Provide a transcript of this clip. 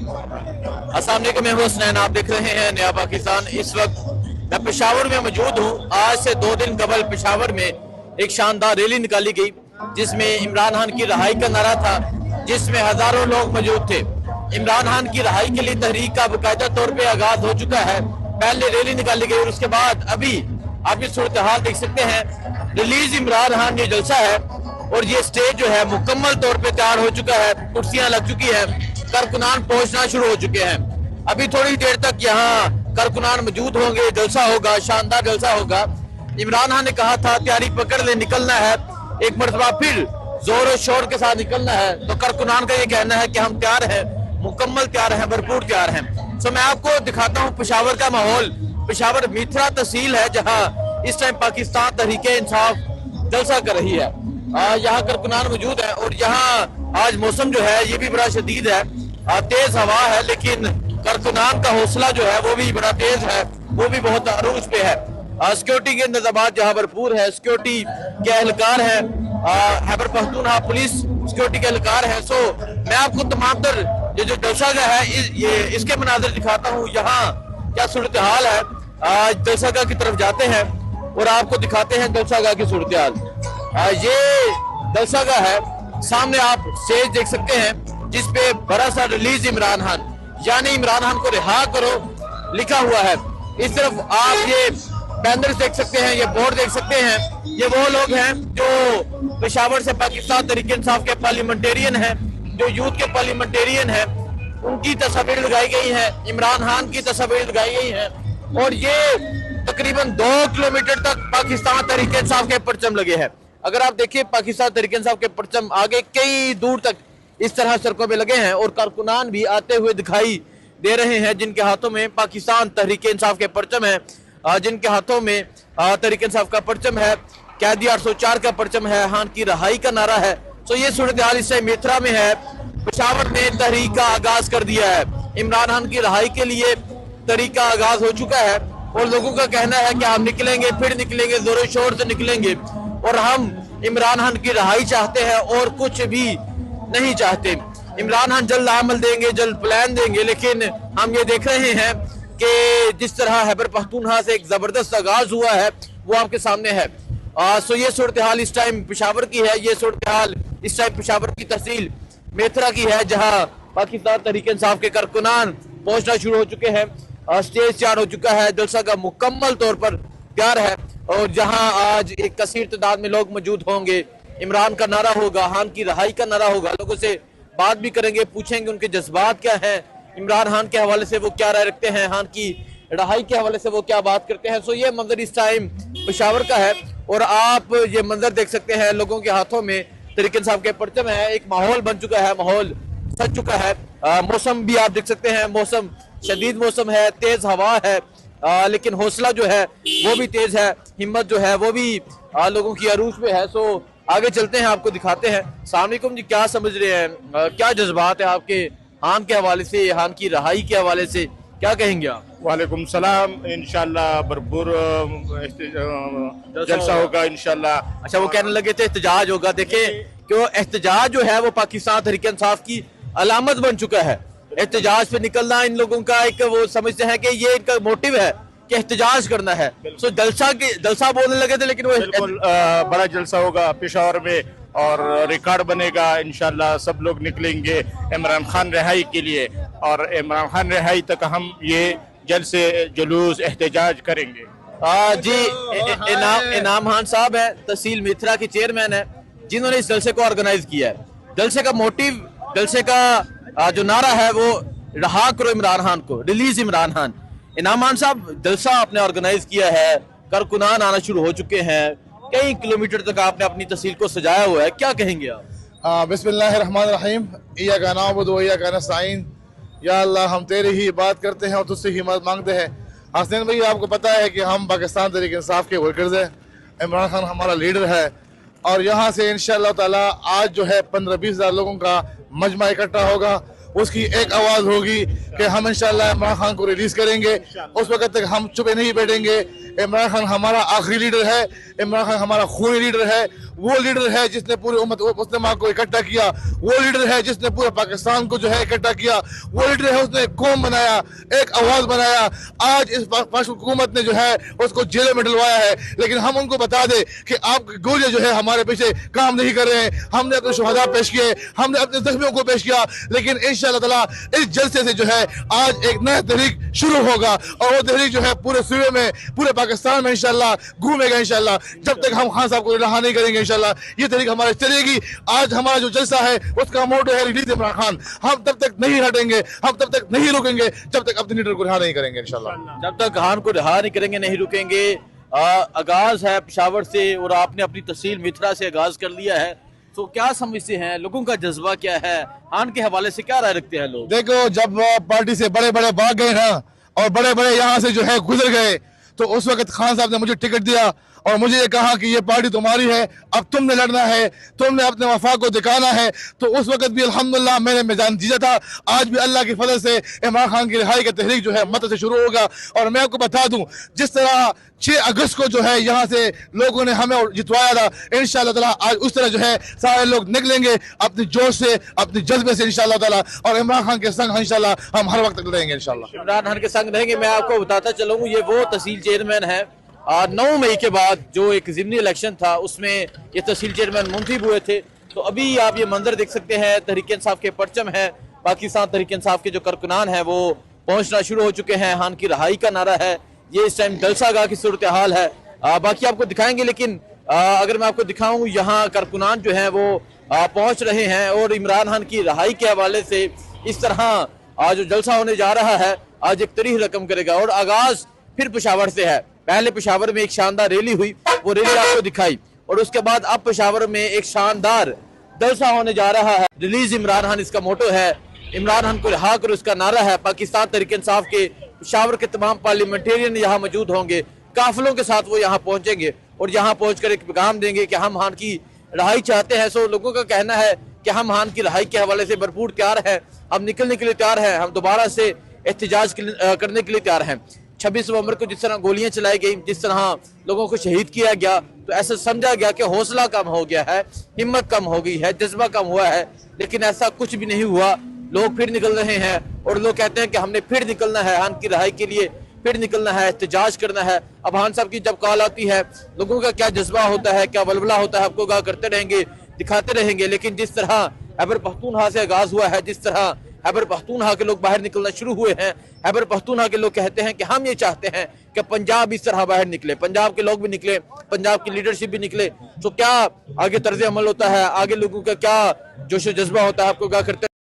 अस्सलाम वालेकुम, मैं हुसनैन, आप देख रहे हैं नया पाकिस्तान। इस वक्त मैं पेशावर में मौजूद हूँ। आज से 2 दिन कबल पेशावर में एक शानदार रैली निकाली गई जिसमें इमरान खान की रहाई का नारा था, जिसमें हजारों लोग मौजूद थे। इमरान खान की रहाई के लिए तहरीक का बाकायदा तौर पे आगाज हो चुका है। पहले रैली निकाली गई और उसके बाद अभी आप ये सूरत हाल देख सकते हैं। रिलीज इमरान खान ये जलसा है और ये स्टेज जो है मुकम्मल तौर पे तैयार हो चुका है, कुर्सियां लग चुकी है, कारकुनान पहुंचना शुरू हो चुके हैं। अभी थोड़ी देर तक यहाँ कारकुनान मौजूद होंगे, जलसा होगा, शानदार जलसा होगा। इमरान खान ने कहा था तैयारी पकड़ ले, निकलना है, एक मरतबा फिर जोर और शोर के साथ निकलना है। तो कारकुनान का ये कहना है कि हम तैयार हैं, मुकम्मल तैयार हैं, भरपूर तैयार हैं। सो मैं आपको दिखाता हूँ पेशावर का माहौल। पेशावर मीथरा तहसील है जहाँ इस टाइम पाकिस्तान तहरीके इंसाफ जलसा कर रही है। यहाँ कारकुनान मौजूद है और यहाँ आज मौसम जो है ये भी बड़ा शदीद है, तेज हवा है, लेकिन कारकुनान का हौसला जो है वो भी बड़ा तेज है, वो भी बहुत अरूज पे है। सिक्योरिटी के इंतजाम जहाँ भरपूर है, सिक्योरिटी के एहलकार है, खैबर पख्तूनख्वा पुलिस सिक्योरिटी के एहलकार है। सो मैं आपको तमाम तर ये जो जलसागाह है ये इसके मनाजर दिखाता हूँ, यहाँ क्या सूरत हाल है। आज जलसागाह की तरफ जाते हैं और आपको दिखाते हैं जलसागाह की सूरत हाल। ये जलसागाह है, सामने आप स्टेज देख सकते हैं जिसपे बड़ा सा रिलीज इमरान खान यानी इमरान खान को रिहा करो लिखा हुआ है। इस तरफ आप ये बैनर्स देख सकते हैं, ये बोर्ड देख सकते हैं। ये वो लोग हैं जो पेशावर से पाकिस्तान तहरीके इंसाफ के पार्लियामेंटेरियन हैं, जो यूथ के पार्लियामेंटेरियन हैं, उनकी तस्वीर लगाई गई है, इमरान खान की तस्वीर लगाई गई है और ये तकरीबन 2 किलोमीटर तक पाकिस्तान तहरीके इंसाफ के परचम लगे हैं। अगर आप देखिए पाकिस्तान तहरीके इंसाफ के परचम आगे कई दूर तक इस तरह सड़कों पे लगे हैं और कारकुनान भी आते हुए दिखाई दे रहे हैं जिनके हाथों में पाकिस्तान तहरीके इंसाफ के परचम है, जिनके हाथों में तहरीके इंसाफ का परचम है, कैदी 804 का परचम है, खान की रहाई का नारा है। तो ये सूरत हाल इस टाइम मीथरा में है। पेशावर ने तहरीक का आगाज कर दिया है, इमरान खान की रहाई के लिए तहरीक का आगाज हो चुका है और लोगों का कहना है कि हम निकलेंगे, फिर निकलेंगे, जोरों शोर से निकलेंगे और हम इमरान खान की रहाई चाहते हैं और कुछ भी नहीं चाहते। इमरान खान जल्द अमल देंगे, जल्द प्लान देंगे, लेकिन हम ये देख रहे हैं कि जिस तरह खैबर पख्तूनख्वा से एक जबरदस्त आगाज हुआ है वो आपके सामने है। सो ये सूरत हाल इस टाइम पेशावर की है, ये सूरत हाल इस टाइम पेशावर की तहसील मेथरा की है जहाँ पाकिस्तान तहरीके इंसाफ के कारकुनान पहुंचना शुरू हो चुके हैं। स्टेज तैयार हो चुका है, जलसा का मुकम्मल तौर पर तैयार है और जहां आज एक कसीर तादाद में लोग मौजूद होंगे। इमरान का नारा होगा, खान की रहाई का नारा होगा, लोगों से बात भी करेंगे, पूछेंगे उनके जज्बात क्या हैं, इमरान खान के हवाले से वो क्या राय रखते हैं, खान की रहाई के हवाले से वो क्या बात करते हैं। सो ये मंजर इस टाइम पेशावर का है और आप ये मंजर देख सकते हैं, लोगों के हाथों में तहरीके इंसाफ के परचम है, एक माहौल बन चुका है, माहौल सज चुका है। मौसम भी आप देख सकते हैं, मौसम शदीद मौसम है, तेज हवा है, लेकिन हौसला जो है वो भी तेज है, हिम्मत जो है वो भी लोगों की अरूज पे है। सो आगे चलते हैं, आपको दिखाते हैं। अस्सलाम वालेकुम जी, क्या समझ रहे हैं, क्या जज्बात है आपके खान के हवाले से, खान की रहाई के हवाले से, क्या कहेंगे आप? वालेकुम सलाम। इंशाल्लाह भरपूर जलसा होगा इंशाल्लाह। अच्छा, वो कहने लगे थे एहतजाज होगा। देखे कि वो एहतजाज जो है वो पाकिस्तान तहरीके इंसाफ की अलामत बन चुका है। एहतजाज पे निकलना इन लोगों का एक वो समझते हैं कि ये इनका मोटिव है कि एहतजाज करना है। सो जलसा बोलने लगे थे, लेकिन वो बिल्कुल बड़ा जलसा होगा पेशावर में और रिकॉर्ड बनेगा इंशाल्लाह। सब लोग निकलेंगे इमरान खान रिहाई के लिए और इमरान खान रिहाई तक हम ये जल्द से जुलूस एहतजाज करेंगे। जी, इनाम खान साहब है, तहसील मिथरा के चेयरमैन है, जिन्होंने इस जलसे को ऑर्गेनाइज किया है। जलसे का मोटिव, जलसे का जो नारा है वो रहा करो इमरान खान को, रिलीज इमरान खान। इनाम खान साहब, जलसा आपने ऑर्गेनाइज किया है, कारकुनान आना शुरू हो चुके हैं, कई किलोमीटर तक आपने अपनी तहसील को सजाया हुआ है, क्या कहेंगे आप? बिस्मिल्लाहिर्रहमानिर्रहीम, इय्याका नअबुदु व इय्याका नस्तईन। या अल्लाह, हम तेरी ही बात करते हैं और तुझसे ही मदद मांगते हैं। हसनैन भाई, आपको पता है कि हम पाकिस्तान तहरीके इंसाफ के वर्कर्स हैं, इमरान खान हमारा लीडर है और यहाँ से इंशाअल्लाह ताला आज जो है 15-20 हज़ार लोगों का मजमा इकट्ठा होगा। उसकी एक आवाज़ होगी कि हम इंशाअल्लाह इमरान खान को रिलीज़ करेंगे। उस वक्त तक हम चुप नहीं बैठेंगे। इमरान खान हमारा आखिरी लीडर है, इमरान खान हमारा खूनी लीडर है, वो लीडर है जिसने पूरी उम्मत मुस्लिमा को इकट्ठा किया, वो लीडर है जिसने पूरे पाकिस्तान को जो है इकट्ठा किया, वो लीडर है उसने कौम बनाया, एक आवाज बनाया। आज इस हुकूमत ने जो है उसको जेल में डलवाया है, लेकिन हम उनको बता दें कि आपके गोलियां जो है हमारे पीछे काम नहीं कर रहे हैं। हमने अपने शहदा पेश किए, हमने अपने जख्मियों को पेश किया, लेकिन इंशाअल्लाह ताला इस जलसे से जो है आज एक नया तहरीक शुरू होगा और वो तहरीक जो है पूरे सूबे में, पूरे पाकिस्तान में इंशाअल्लाह घूमेगा इंशाअल्लाह। जब तक हम खान साहब को रिहा नहीं करेंगे इंशाअल्लाह ये तहरीक हमारी चलेगी। आज हमारा जो जलसा है उसका मोटो है रिलीज इमरान खान। हम तब तक नहीं हटेंगे, हम तब तक नहीं रुकेंगे जब तक अपने लीडर को रिहा नहीं करेंगे इंशाअल्लाह। जब तक खान को रिहा नहीं करेंगे नहीं रुकेंगे। आगाज है पेशावर से और आपने अपनी तहसील मिथरा से आगाज कर लिया है, तो क्या समझते हैं, लोगों का जज्बा क्या है, खान के हवाले से क्या राय रखते हैं लोग? देखो, जब पार्टी से बड़े बड़े भाग गए ना और बड़े बड़े यहाँ से जो है गुजर गए, तो उस वक्त खान साहब ने मुझे टिकट दिया और मुझे ये कहा कि ये पार्टी तुम्हारी है, अब तुमने लड़ना है, तुमने अपने वफा को दिखाना है। तो उस वक्त भी अल्हम्दुलिल्लाह मैंने मैदान जीता था। आज भी अल्लाह की फजल से इमरान खान की रिहाई का तहरीक जो है मत से शुरू होगा। और मैं आपको बता दूं, जिस तरह 6 अगस्त को जो है यहाँ से लोगों ने हमें जितवाया था, इंशाअल्लाह ताला आज उस तरह जो है सारे लोग निकलेंगे अपनी जोश से, अपनी जज्बे से इंशाअल्लाह ताला, और इमरान खान के संग इंशाअल्लाह हम हर वक्त रहेंगे इंशाअल्लाह। इमरान खान के संग रहेंगे। मैं आपको बताता चलूँ, ये वो तहसील चेयरमैन है 9 मई के बाद जो एक ज़िमनी इलेक्शन था उसमें ये तहसील चेयरमैन मुंतखब हुए थे। तो अभी आप ये मंजर देख सकते हैं, तहरीक इंसाफ के परचम है, पाकिस्तान तहरीक इंसाफ के जो कारकुनान है वो पहुंचना शुरू हो चुके हैं। खान की रहाई का नारा है, ये इस टाइम जलसागाह की सूरत हाल है। बाकी आपको दिखाएंगे, लेकिन अगर मैं आपको दिखाऊं, यहाँ कारकुनान जो है वो पहुंच रहे हैं और इमरान खान की रहाई के हवाले से इस तरह आज जो जलसा होने जा रहा है आज एक तरीह रकम करेगा। और आगाज फिर पेशावर से है। पहले पेशावर में एक शानदार रैली हुई, वो रैली आपको दिखाई, और उसके बाद अब पेशावर में एक शानदार जलसा होने जा रहा है। रिलीज इमरान खान इसका मोटो है, इमरान खान को रिहा करो इसका नारा है। पाकिस्तान तहरीक इंसाफ के पेशावर के तमाम पार्लियामेंटेरियन यहाँ मौजूद होंगे, काफिलों के साथ वो यहाँ पहुंचेंगे और यहाँ पहुंचकर एक पैगाम देंगे कि हम खान की रहाई चाहते हैं। सो लोगों का कहना है कि हम खान की रहाई के हवाले से भरपूर तैयार है, हम निकलने के लिए तैयार है, हम दोबारा से एहतजाज करने के लिए तैयार हैं। 26 नवंबर को जिस तरह गोलियां चलाई गई, जिस तरह लोगों को शहीद किया गया, तो ऐसा समझा गया कि हौसला कम हो गया है, हिम्मत कम हो गई है, जज्बा कम हुआ है, लेकिन ऐसा कुछ भी नहीं हुआ। लोग फिर निकल रहे हैं और लोग कहते हैं कि हमने फिर निकलना है खान की रहाई के लिए, फिर निकलना है, एहतजाज करना है। अब खान साहब की जब कॉल आती है, लोगों का क्या जज्बा होता है, क्या वलवला होता है, आपको आगाह करते रहेंगे, दिखाते रहेंगे। लेकिन जिस तरह खैबर पख्तूनख्वा से आगाज हुआ है, जिस तरह खैबर पख्तूनख्वा के लोग बाहर निकलना शुरू हुए हैं, खैबर पख्तूनख्वा के लोग कहते हैं कि हम ये चाहते हैं कि पंजाब इस तरह बाहर निकले, पंजाब के लोग भी निकले, पंजाब की लीडरशिप भी निकले। तो क्या आगे तर्ज अमल होता है, आगे लोगों का क्या जोश जज्बा होता है, आपको आगाह करते